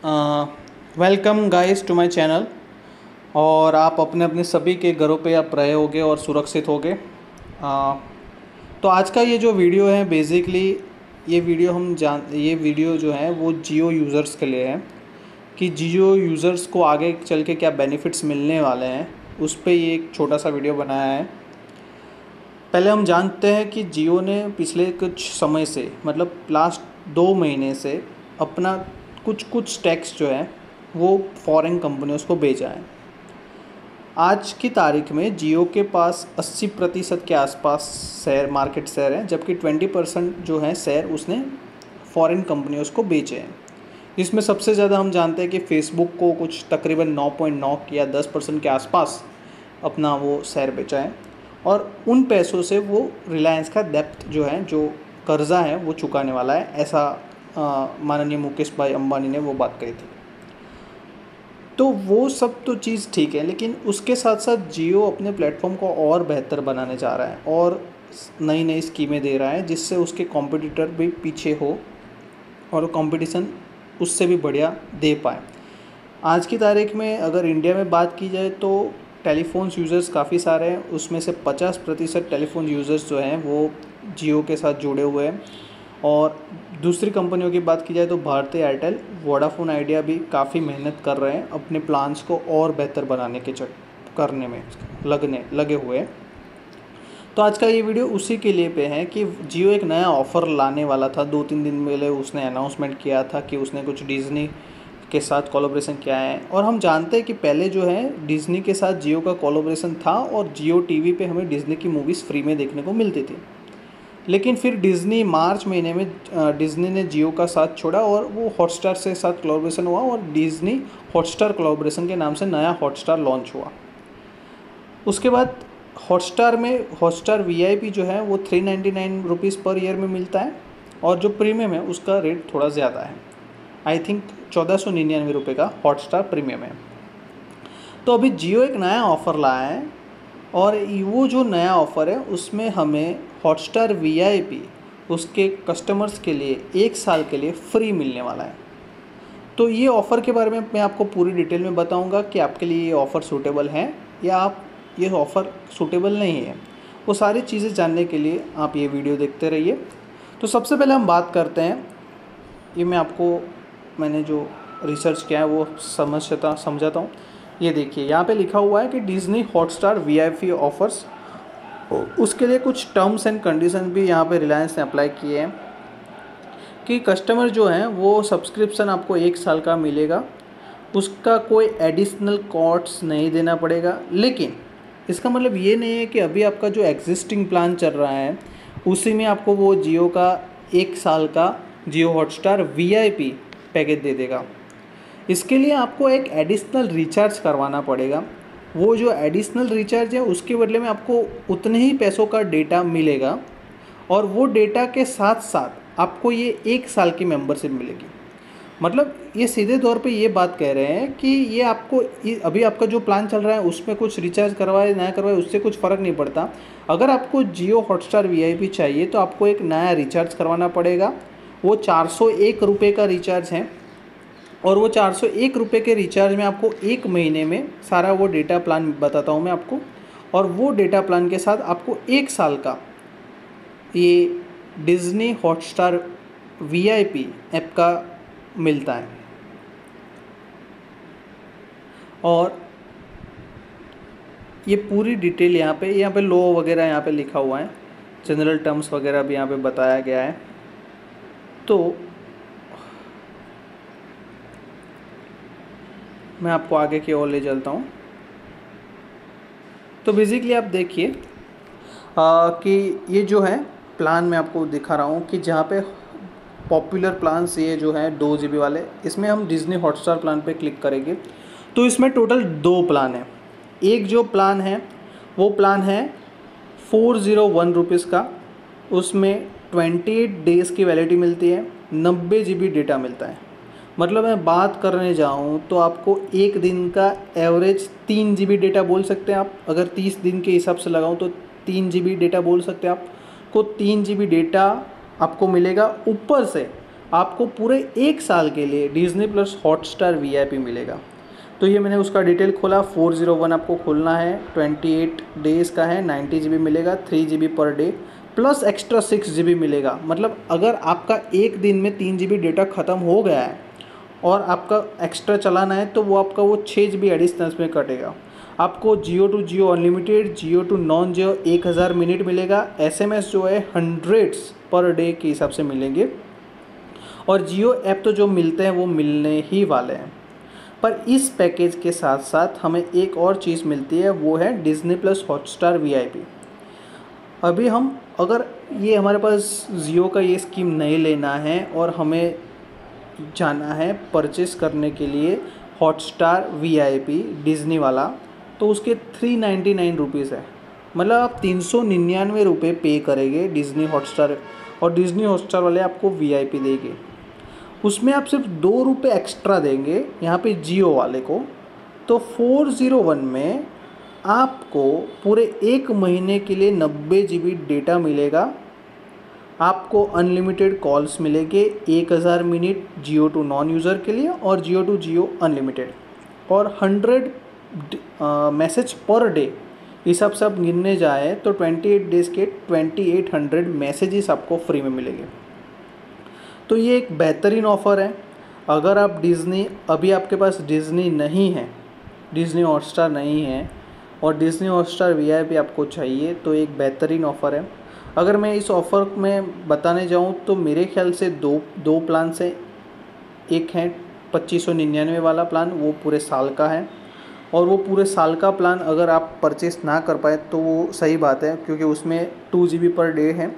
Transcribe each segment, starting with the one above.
Welcome guys to my channel. और आप अपने अपने सभी के घरों पे आप रहे होगे और सुरक्षित होगे। तो आज का ये जो वीडियो है बेसिकली ये वीडियो जो है वो जियो यूज़र्स के लिए है कि जियो यूज़र्स को आगे चल के क्या बेनिफिट्स मिलने वाले हैं, उस पे ये एक छोटा सा वीडियो बनाया है। पहले हम जानते हैं कि जियो ने पिछले कुछ समय से मतलब लास्ट 2 महीने से अपना कुछ टैक्स जो है वो फॉरेन कंपनियों को बेचा है। आज की तारीख में जियो के पास 80% के आसपास शेयर मार्केट शेयर है, जबकि 20% जो है शेयर उसने फॉरेन कंपनियों को बेचे हैं। इसमें सबसे ज़्यादा हम जानते हैं कि फेसबुक को कुछ तकरीबन 9.9 या 10% के आसपास अपना वो शेयर बेचा है, और उन पैसों से वो रिलायंस का डेप्थ जो है, जो कर्ज़ा है, वो चुकाने वाला है, ऐसा माननीय मुकेश भाई अंबानी ने वो बात कही थी। तो वो सब तो चीज़ ठीक है, लेकिन उसके साथ साथ जियो अपने प्लेटफॉर्म को और बेहतर बनाने जा रहा है और नई नई स्कीमें दे रहा है, जिससे उसके कॉम्पिटिटर भी पीछे हो और कंपटीशन उससे भी बढ़िया दे पाए। आज की तारीख में अगर इंडिया में बात की जाए तो टेलीफोन्स यूज़र्स काफ़ी सारे हैं, उसमें से 50% टेलीफोन यूज़र्स जो हैं वो जियो के साथ जुड़े हुए हैं। और दूसरी कंपनियों की बात की जाए तो भारती एयरटेल, वोडाफोन आइडिया भी काफ़ी मेहनत कर रहे हैं अपने प्लान्स को और बेहतर बनाने के करने में लगे हुए हैं। तो आज का ये वीडियो उसी के लिए पे है कि जियो एक नया ऑफ़र लाने वाला था। 2-3 दिन पहले उसने अनाउंसमेंट किया था कि उसने कुछ डिज़नी के साथ कोलैबोरेशन किया है, और हम जानते हैं कि पहले जो है डिज़नी के साथ जियो का कोलैबोरेशन था और जियो टीवी पे हमें डिज़नी की मूवीज़ फ्री में देखने को मिलती थी। लेकिन फिर डिज़नी मार्च महीने में डिज़नी ने जियो का साथ छोड़ा और वो हॉटस्टार से साथ कोलैबोरेशन हुआ, और डिज़नी हॉटस्टार कोलैबोरेशन के नाम से नया हॉटस्टार लॉन्च हुआ। उसके बाद हॉटस्टार वीआईपी जो है वो 399 रुपीज़ पर ईयर में मिलता है, और जो प्रीमियम है उसका रेट थोड़ा ज़्यादा है। आई थिंक 1499 रुपये का हॉटस्टार प्रीमियम है। तो अभी जियो एक नया ऑफ़र लाया है, और वो जो नया ऑफ़र है उसमें हमें हॉटस्टार वीआईपी उसके कस्टमर्स के लिए 1 साल के लिए फ्री मिलने वाला है। तो ये ऑफ़र के बारे में मैं आपको पूरी डिटेल में बताऊंगा कि आपके लिए ये ऑफ़र सूटेबल है या आप ये ऑफ़र सूटेबल नहीं है। वो सारी चीज़ें जानने के लिए आप ये वीडियो देखते रहिए। तो सबसे पहले हम बात करते हैं, ये मैंने जो रिसर्च किया है वो समझाता हूँ। ये देखिए, यहाँ पे लिखा हुआ है कि डिज़नी हॉटस्टार वीआईपी ऑफर्स, उसके लिए कुछ टर्म्स एंड कंडीशन भी यहाँ पे रिलायंस ने अप्लाई किए हैं कि कस्टमर जो हैं वो सब्सक्रिप्शन आपको 1 साल का मिलेगा, उसका कोई एडिशनल कॉस्ट नहीं देना पड़ेगा। लेकिन इसका मतलब ये नहीं है कि अभी आपका जो एग्जिस्टिंग प्लान चल रहा है उसी में आपको वो जियो का 1 साल का जियो हॉटस्टार वीआईपी पैकेज दे देगा। इसके लिए आपको एक एडिशनल रिचार्ज करवाना पड़ेगा। वो जो एडिशनल रिचार्ज है उसके बदले में आपको उतने ही पैसों का डेटा मिलेगा, और वो डेटा के साथ साथ आपको ये 1 साल की मेंबरशिप मिलेगी। मतलब ये सीधे तौर पे ये बात कह रहे हैं कि ये आपको अभी आपका जो प्लान चल रहा है उसमें कुछ रिचार्ज करवाए ना करवाए उससे कुछ फ़र्क नहीं पड़ता। अगर आपको जियो हॉटस्टार वीआईपी चाहिए तो आपको एक नया रिचार्ज करवाना पड़ेगा। वो 401 रुपये का रिचार्ज है, और वो 401 रुपये के रिचार्ज में आपको 1 महीने में सारा वो डेटा प्लान बताता हूँ मैं आपको, और वो डेटा प्लान के साथ आपको 1 साल का ये डिज़नी हॉटस्टार वीआईपी ऐप का मिलता है। और ये पूरी डिटेल यहाँ पे लो वगैरह यहाँ पे लिखा हुआ है, जनरल टर्म्स वगैरह भी यहाँ पे बताया गया है। तो मैं आपको आगे की ओर ले चलता हूँ। तो बेसिकली आप देखिए कि ये जो है प्लान मैं आपको दिखा रहा हूँ कि जहाँ पे पॉपुलर प्लान्स ये जो है 2 GB वाले, इसमें हम डिज़नी हॉटस्टार प्लान पे क्लिक करेंगे तो इसमें टोटल 2 प्लान है। एक जो प्लान है वो प्लान है 401 रुपीज़ का, उसमें 28 डेज़ की वैलिडिटी मिलती है, 90 GB डेटा मिलता है। मतलब मैं बात करने जाऊँ तो आपको एक दिन का एवरेज 3 GB डेटा बोल सकते हैं आप। अगर 30 दिन के हिसाब से लगाऊँ तो 3 GB डेटा बोल सकते हैं आपको। 3 GB डेटा आपको मिलेगा, ऊपर से आपको पूरे 1 साल के लिए डिज़नी प्लस हॉटस्टार वीआईपी मिलेगा। तो ये मैंने उसका डिटेल खोला, 401 आपको खोलना है, 28 डेज़ का है, 90 GB मिलेगा, 3 GB per debt plus extra 6 GB मिलेगा। मतलब अगर आपका एक दिन में 3 GB डेटा ख़त्म हो गया है और आपका एक्स्ट्रा चलाना है तो वो आपका वो 6 GB एडिशनल में कटेगा। आपको Jio to Jio unlimited, Jio to non Jio 1000 minute मिलेगा। SMS जो है 100 पर डे के हिसाब से मिलेंगे और जियो ऐप तो जो मिलते हैं वो मिलने ही वाले हैं। पर इस पैकेज के साथ साथ हमें एक और चीज़ मिलती है, वो है डिज़नी प्लस हॉटस्टार वीआईपी। अभी हम अगर ये हमारे पास जियो का ये स्कीम नहीं लेना है और हमें जाना है परचेस करने के लिए हॉटस्टार वीआईपी डिज़नी वाला, तो उसके 399 रुपीज़ है। मतलब आप 399 रुपये पे करेंगे डिज़नी हॉटस्टार, और डिज़नी हॉटस्टार वाले आपको वीआईपी देंगे। उसमें आप सिर्फ 2 रुपये एक्स्ट्रा देंगे यहाँ पे जियो वाले को, तो 401 में आपको पूरे 1 महीने के लिए 90 GB डेटा मिलेगा। आपको अनलिमिटेड कॉल्स मिलेंगे 1000 minute Jio to non user के लिए और जियो टू जियो अनलिमिटेड, और 100 मैसेज पर डे हिसाब से आप गिनने जाए तो 28 डेज़ के 2800 मैसेजेस आपको फ्री में मिलेंगे। तो ये एक बेहतरीन ऑफ़र है। अगर आप डिज़नी, अभी आपके पास डिज़नी नहीं है, डिज़नी हॉटस्टार नहीं है और डिज़नी हॉटस्टार वीआईपी आपको चाहिए, तो एक बेहतरीन ऑफ़र है। अगर मैं इस ऑफ़र में बताने जाऊँ तो मेरे ख्याल से दो प्लान से, एक है 2599 वाला प्लान, वो पूरे साल का है, और वो पूरे साल का प्लान अगर आप परचेस ना कर पाए तो वो सही बात है, क्योंकि उसमें 2 GB पर डे है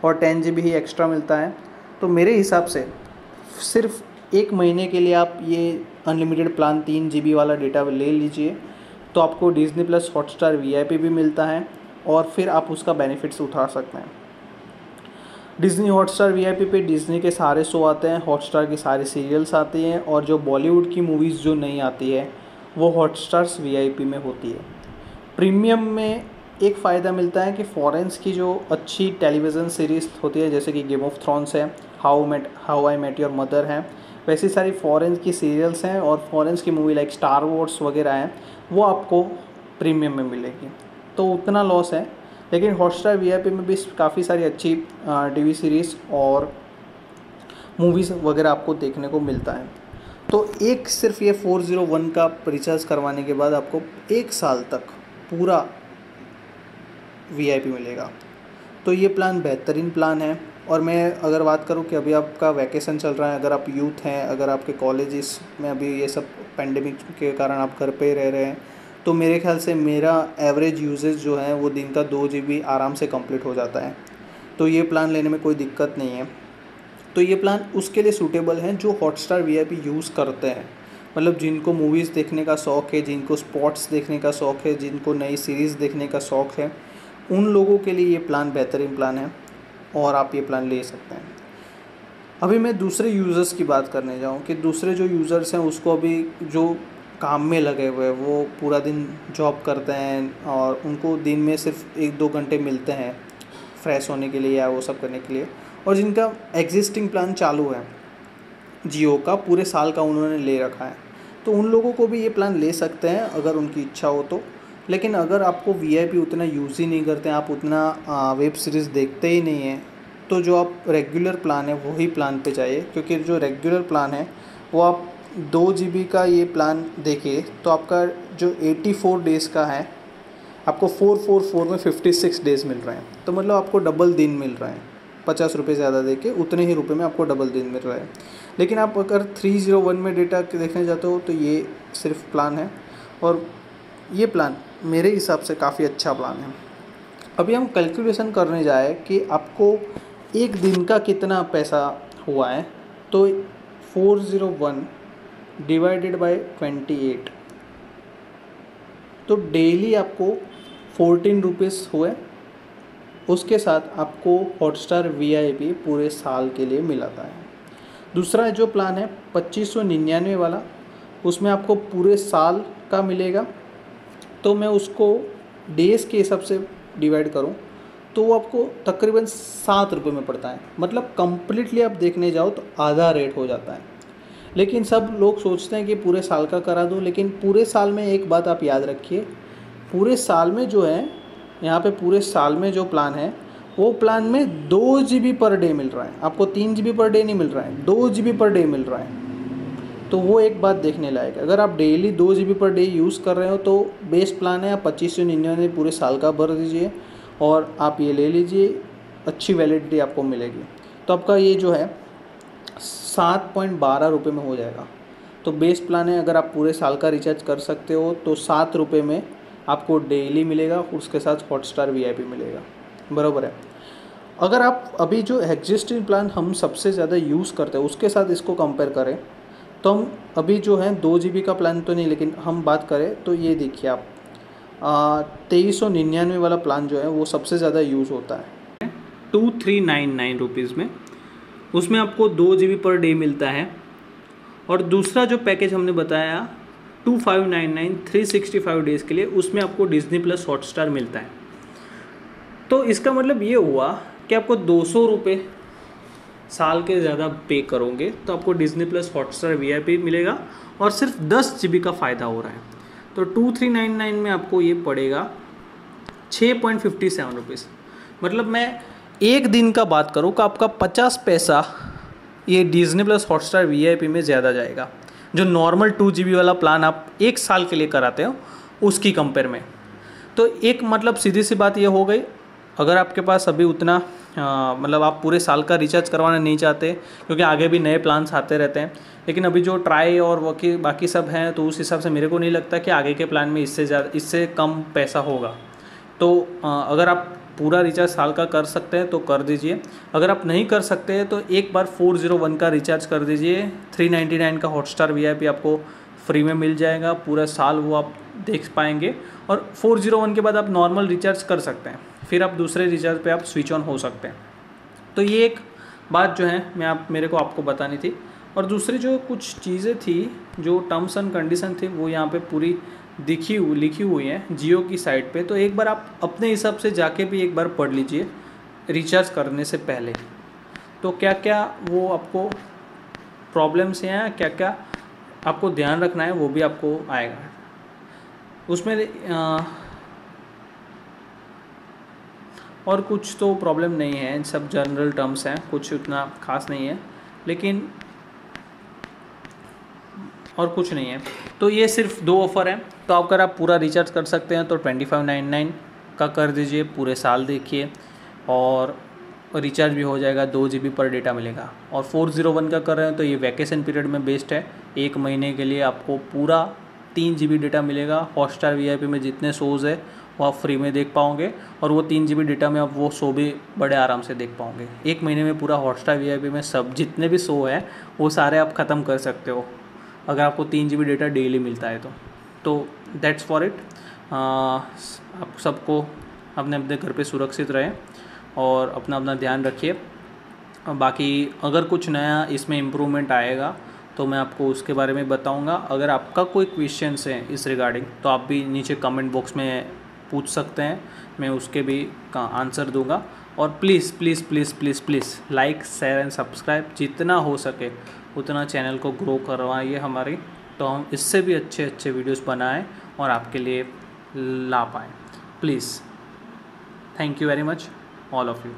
और 10 GB ही एक्स्ट्रा मिलता है। तो मेरे हिसाब से सिर्फ 1 महीने के लिए आप ये अनलिमिटेड प्लान 3 GB वाला डेटा ले लीजिए, तो आपको डिज़नी प्लस हॉटस्टार वीआईपी भी मिलता है और फिर आप उसका बेनिफिट्स उठा सकते हैं। डिज़नी हॉटस्टार वीआईपी पे डिज़नी के सारे शो आते हैं, हॉटस्टार की सारी सीरियल्स आती हैं, और जो बॉलीवुड की मूवीज़ जो नहीं आती है वो हॉटस्टार्स वीआईपी में होती है। प्रीमियम में एक फ़ायदा मिलता है कि फॉरेन्स की जो अच्छी टेलीविज़न सीरीज़ होती है, जैसे कि गेम ऑफ थ्रोन्स है, How I Met Your Mother है, वैसी सारी फॉरेन की सीरियल्स हैं और फॉरेन्स की मूवी लाइक स्टार वॉर्स वगैरह हैं, वो आपको प्रीमियम में मिलेगी, तो उतना लॉस है। लेकिन हॉटस्टार वीआईपी में भी काफ़ी सारी अच्छी टीवी सीरीज़ और मूवीज़ वगैरह आपको देखने को मिलता है। तो एक सिर्फ ये 401 का रिचार्ज करवाने के बाद आपको 1 साल तक पूरा वीआईपी मिलेगा। तो ये प्लान बेहतरीन प्लान है। और मैं अगर बात करूँ कि अभी आपका वैकेशन चल रहा है, अगर आप यूथ हैं, अगर आपके कॉलेजेस में अभी ये सब पेंडेमिक के कारण आप घर पे रह रहे हैं, तो मेरे ख्याल से मेरा एवरेज यूजेज जो है वो दिन का 2 GB आराम से कंप्लीट हो जाता है। तो ये प्लान लेने में कोई दिक्कत नहीं है। तो ये प्लान उसके लिए सूटेबल है जो हॉटस्टार वीआईपी यूज़ करते हैं, मतलब जिनको मूवीज़ देखने का शौक़ है, जिनको स्पोर्ट्स देखने का शौक़ है, जिनको नई सीरीज़ देखने का शौक़ है, उन लोगों के लिए ये प्लान बेहतरीन प्लान है और आप ये प्लान ले सकते हैं। अभी मैं दूसरे यूज़र्स की बात करने जाऊँ कि दूसरे जो यूज़र्स हैं उसको अभी जो काम में लगे हुए हैं, वो पूरा दिन जॉब करते हैं और उनको दिन में सिर्फ 1-2 घंटे मिलते हैं फ्रेश होने के लिए या वो सब करने के लिए, और जिनका एग्जिस्टिंग प्लान चालू है जियो का, पूरे साल का उन्होंने ले रखा है, तो उन लोगों को भी ये प्लान ले सकते हैं अगर उनकी इच्छा हो तो। लेकिन अगर आपको वीआईपी उतना यूज़ ही नहीं करते हैं, आप उतना वेब सीरीज़ देखते ही नहीं हैं, तो जो आप रेगुलर प्लान है वही प्लान पे जाइए, क्योंकि जो रेगुलर प्लान है वो आप 2 GB का ये प्लान देखिए तो आपका जो 84 डेज़ का है, आपको 444 में 56 डेज़ मिल रहे हैं। तो मतलब आपको डबल दिन मिल रहे हैं, 50 रुपये ज़्यादा दे के उतने ही रुपये में आपको डबल दिन मिल रहा है। लेकिन आप अगर 301 में डेटा देखने जाते हो तो ये सिर्फ प्लान है, और ये प्लान मेरे हिसाब से काफ़ी अच्छा प्लान है। अभी हम कैलकुलेशन करने जाए कि आपको एक दिन का कितना पैसा हुआ है, तो 401 डिवाइडेड बाय 28, तो डेली आपको 14 रुपीज़ हुए। उसके साथ आपको हॉटस्टार वीआईपी पूरे साल के लिए मिलाता है। दूसरा जो प्लान है 2599 वाला, उसमें आपको पूरे साल का मिलेगा। तो मैं उसको डेज़ के हिसाब से डिवाइड करूं तो वो आपको तकरीबन 7 रुपये में पड़ता है। मतलब कम्प्लीटली आप देखने जाओ तो आधा रेट हो जाता है। लेकिन सब लोग सोचते हैं कि पूरे साल का करा दो, लेकिन पूरे साल में एक बात आप याद रखिए, पूरे साल में जो है यहाँ पे पूरे साल में जो प्लान है वो प्लान में 2 GB पर डे मिल रहा है आपको, 3 GB पर डे नहीं मिल रहा है, 2 GB पर डे मिल रहा है। तो वो एक बात देखने लायक है। अगर आप daily 2 GB per day use कर रहे हो तो बेस्ट प्लान है, आप 2599 पूरे साल का भर दीजिए और आप ये ले लीजिए, अच्छी वैलिडिटी आपको मिलेगी। तो आपका ये जो है 7.12 रुपये में हो जाएगा। तो बेस्ट प्लान है, अगर आप पूरे साल का रिचार्ज कर सकते हो तो 7 रुपये में आपको डेली मिलेगा, उसके साथ हॉटस्टार VIP मिलेगा, बराबर है। अगर आप अभी जो एग्जिस्टिंग प्लान हम सबसे ज़्यादा यूज़ करते हैं उसके साथ इसको कंपेयर करें तो हम अभी जो है 2 GB का प्लान तो नहीं, लेकिन हम बात करें तो ये देखिए आप 2399 वाला प्लान जो है वो सबसे ज़्यादा यूज़ होता है 2399 रुपीज़ में। उसमें आपको 2 GB पर डे मिलता है। और दूसरा जो पैकेज हमने बताया 2599 365 डेज़ के लिए, उसमें आपको डिज्नी प्लस हॉटस्टार मिलता है। तो इसका मतलब ये हुआ कि आपको 200 रुपये साल के ज़्यादा पे करोगे तो आपको डिज्नी प्लस हॉटस्टार VIP मिलेगा और सिर्फ 10 GB का फ़ायदा हो रहा है। तो 2399 में आपको ये पड़ेगा 6.57 रुपीज़। मतलब मैं एक दिन का बात करूँ तो आपका 50 पैसा ये डिज्नी प्लस हॉटस्टार VIP में ज़्यादा जाएगा, जो नॉर्मल 2 GB वाला प्लान आप एक साल के लिए कराते हो उसकी कंपेयर में। तो एक मतलब सीधी सी बात ये हो गई, अगर आपके पास अभी उतना मतलब आप पूरे साल का रिचार्ज करवाना नहीं चाहते, क्योंकि आगे भी नए प्लान्स आते रहते हैं, लेकिन अभी जो ट्राई और बाकी सब हैं तो उस हिसाब से मेरे को नहीं लगता कि आगे के प्लान में इससे कम पैसा होगा। तो अगर आप पूरा रिचार्ज साल का कर सकते हैं तो कर दीजिए। अगर आप नहीं कर सकते हैं तो एक बार 401 का रिचार्ज कर दीजिए, 399 का हॉटस्टार VIP आपको फ्री में मिल जाएगा, पूरा साल वो आप देख पाएंगे। और 401 के बाद आप नॉर्मल रिचार्ज कर सकते हैं, फिर आप दूसरे रिचार्ज पे आप स्विच ऑन हो सकते हैं। तो ये एक बात जो है मेरे को आपको बतानी थी। और दूसरी जो कुछ चीज़ें थी, जो टर्म्स एंड कंडीशन थी, वो यहाँ पे पूरी लिखी हुई हैं जियो की साइट पे। तो एक बार आप अपने हिसाब से जाके भी एक बार पढ़ लीजिए रिचार्ज करने से पहले, तो क्या क्या वो आपको प्रॉब्लम्स हैं, क्या क्या आपको ध्यान रखना है, वो भी आपको आएगा उसमें। और कुछ तो प्रॉब्लम नहीं है, सब जनरल टर्म्स हैं, कुछ उतना खास नहीं है, लेकिन और कुछ नहीं है। तो ये सिर्फ 2 ऑफ़र हैं। तो अगर आप पूरा रिचार्ज कर सकते हैं तो 2599 का कर दीजिए, पूरे साल देखिए और रिचार्ज भी हो जाएगा, 2 GB पर डेटा मिलेगा। और 401 का कर रहे हैं तो ये वैकेशन पीरियड में बेस्ट है, 1 महीने के लिए आपको पूरा 3 GB डेटा मिलेगा। हॉटस्टार VIP में जितने शोज़ है वो आप फ्री में देख पाओगे, और वो 3 GB डेटा में आप वो शो भी बड़े आराम से देख पाओगे। 1 महीने में पूरा हॉटस्टार VIP में सब जितने भी शो है वो सारे आप ख़त्म कर सकते हो, अगर आपको 3 GB डेटा डेली मिलता है तो दैट्स फॉर इट। आप सबको अपने अपने घर पे सुरक्षित रहें और अपना अपना ध्यान रखिए। बाकी अगर कुछ नया इसमें इम्प्रूवमेंट आएगा तो मैं आपको उसके बारे में बताऊंगा। अगर आपका कोई क्वेश्चंस हैं इस रिगार्डिंग तो आप भी नीचे कमेंट बॉक्स में पूछ सकते हैं, मैं उसके भी का आंसर दूंगा। और please please please please please like share and subscribe, जितना हो सके उतना चैनल को ग्रो करवाइए हमारी, तो हम इससे भी अच्छे अच्छे वीडियोस बनाएं और आपके लिए ला पाएँ। Please, thank you very much all of you.